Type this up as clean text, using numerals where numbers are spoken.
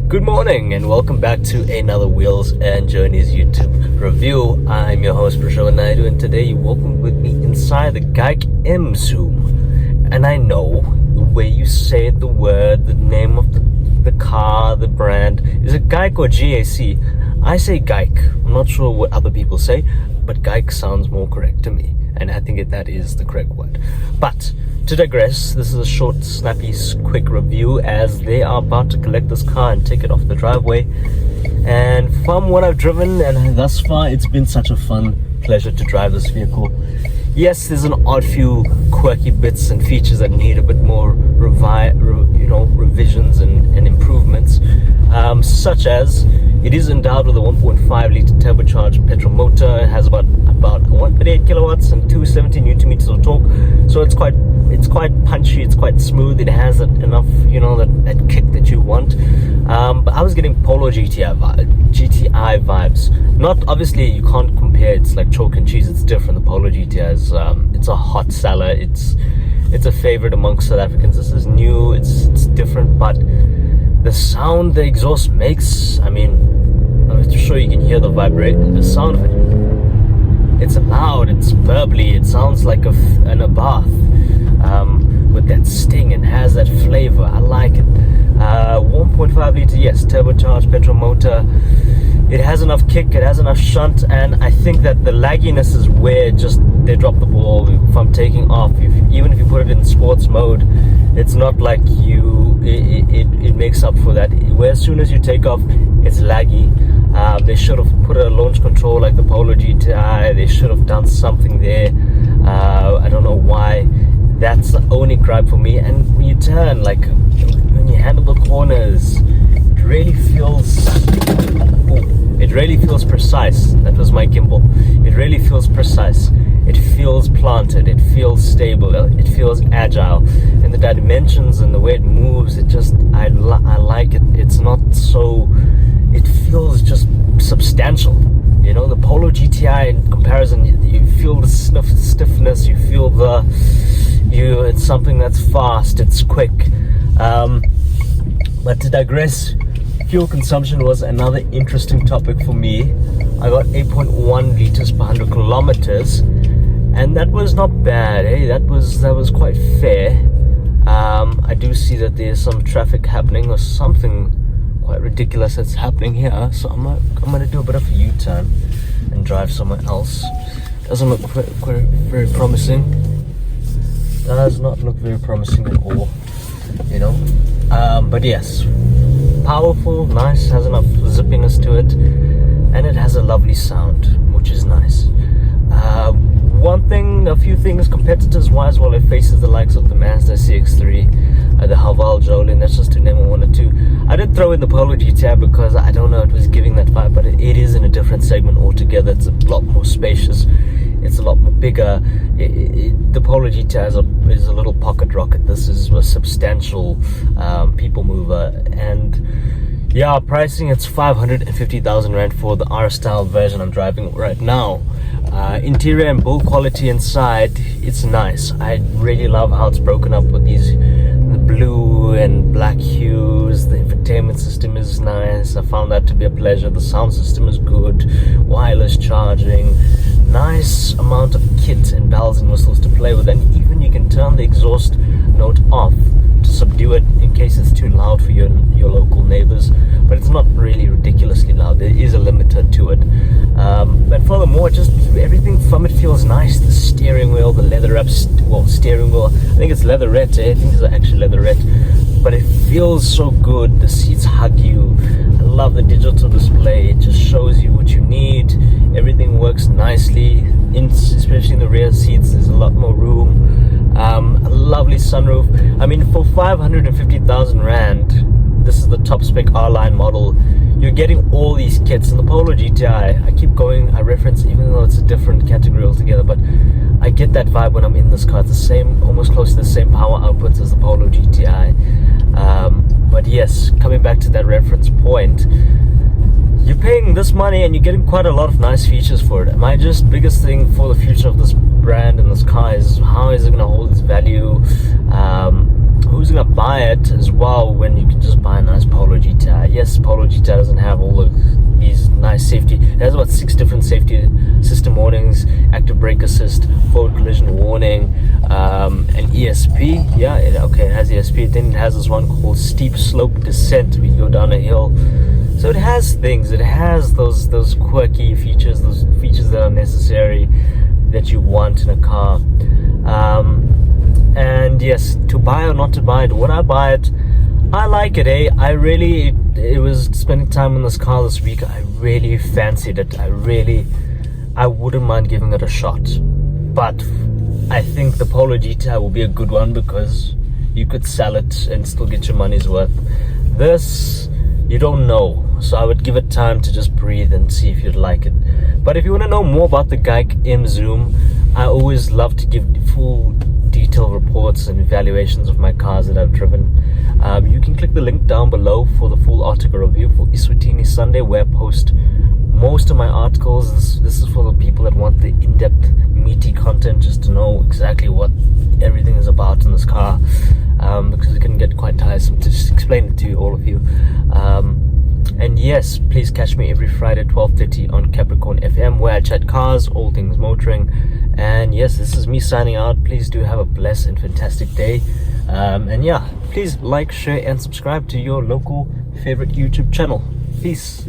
Good morning and welcome back to another Wheels and Journeys YouTube review. I'm your host Prashant Naidu, and today you're walking with me inside the GAC EMZOOM. And I know the way you say it, the word, the name of the car, the brand. Is it GAC or GAC? I say GAC. I'm not sure what other people say, but GAC sounds more correct to me, and I think that is the correct word. But to digress, this is a short, snappy, quick review as they are about to collect this car and take it off the driveway. And from what I've driven and thus far, it's been such a fun pleasure to drive this vehicle. Yes, there's an odd few quirky bits and features that need a bit more revisions and improvements, such as it is endowed with a 1.5 litre turbocharged petrol motor. It has about 138 kilowatts and 270 newton meters of torque, so it's quite punchy, it's quite smooth. It has enough, that kick that you want. But I was getting Polo GTI vibes. Not obviously, you can't compare. It's like chalk and cheese. It's different. The Polo GTI is it's a hot seller. It's a favorite amongst South Africans. This is new. It's different, but the sound the exhaust makes, I'm sure you can hear the vibration, the sound of it. It's loud, it's burbly, it sounds like in a bath, with that sting, and has that flavor. I like it. 1.5 litre, yes, turbocharged petrol motor. It has enough kick, it has enough shunt, and I think that the lagginess is where they drop the ball. If I'm taking off, even if you put it in sports mode, it's not like it makes up for that. Where as soon as you take off, it's laggy. They should have put a launch control like the Polo GTI. They should have done something there. I don't know why. That's the only gripe for me. And when you turn, like when you handle the corners, it really feels precise. That was my gimbal. It really feels precise. It feels planted. It feels stable. It feels agile. And the dimensions and the way it moves, I like it. It's not so. It feels just substantial. The Polo GTI in comparison, you feel the stiffness. You feel it's something that's fast. It's quick. But to digress, fuel consumption was another interesting topic for me. I got 8.1 liters per 100 kilometers, and that was not bad. That was quite fair. I do see that there's some traffic happening, or something quite ridiculous that's happening here. So I'm gonna do a bit of a U-turn and drive somewhere else. Doesn't look very promising. Does not look very promising at all. But yes, powerful, nice, has enough zippiness to it, and it has a lovely sound, which is nice. A few things competitors wise, while it faces the likes of the Mazda CX-3, the Haval Jolin, that's just to name one or two. I did throw in the Polo GTI because I don't know, it was giving that vibe, but it is in a different segment altogether. It's a lot more spacious, it's a lot more bigger. The Polo GTI is a little pocket rocket. This is a substantial people mover. And yeah, pricing, it's 550,000 Rand for the R-Style version I'm driving right now. Interior and build quality inside, it's nice. I really love how it's broken up with the blue and black hues. The infotainment system is nice. I found that to be a pleasure. The sound system is good. Wireless charging. Nice amount of kit and bells and whistles to play with. And even you can turn the exhaust note off to subdue it in case it's too loud for your local neighbors. But it's not really ridiculously loud. There is a limiter to it. But furthermore, just everything from it feels nice. The steering wheel, the leather wrap, steering wheel, I think it's leatherette. I think it's actually leatherette. But it feels so good. The seats hug you. I love the digital display. It just shows you what you need. Everything works nicely, especially in the rear seats. There's a lot more room. A lovely sunroof. For 550,000 Rand, this is the top spec R-Line model. You're getting all these kits. In the Polo GTI, I reference, even though it's a different category altogether, but I get that vibe when I'm in this car. It's the same, almost close to the same power outputs as the Polo GTI. But yes, coming back to that reference point, you're paying this money and you're getting quite a lot of nice features for it. My biggest thing for the future of this brand and this car is how is it going to hold its value? Who's going to buy it as well when you can just buy a nice Polo GTI? yes, Polo GTI doesn't have all of these nice safety. It has about 6 different safety system warnings: active brake assist, forward collision warning, an ESP. Yeah, it has ESP. Then it has this one called steep slope descent. We go down a hill. So it has things. It has those quirky features, those features that are necessary, that you want in a car. And yes, to buy or not to buy it, would I buy it? I like it, eh? It was spending time in this car this week. I really fancied it. I wouldn't mind giving it a shot. But I think the Polo GTI will be a good one because you could sell it and still get your money's worth. This, you don't know. So I would give it time to just breathe and see if you'd like it. But if you want to know more about the GAC EMZOOM, I always love to give full detailed reports and evaluations of my cars that I've driven. You can click the link down below for the full article review for Iswatini Sunday, where I post most of my articles. This is for the people that want the in-depth, meaty content, just to know exactly what everything is about in this car, because it can get quite tiresome to just explain it to all of you. And yes, please catch me every Friday at 12:30 on Capricorn FM, where I chat cars, all things motoring. And yes, this is me signing out. Please do have a blessed and fantastic day. And yeah, please like, share and subscribe to your local favorite YouTube channel. Peace.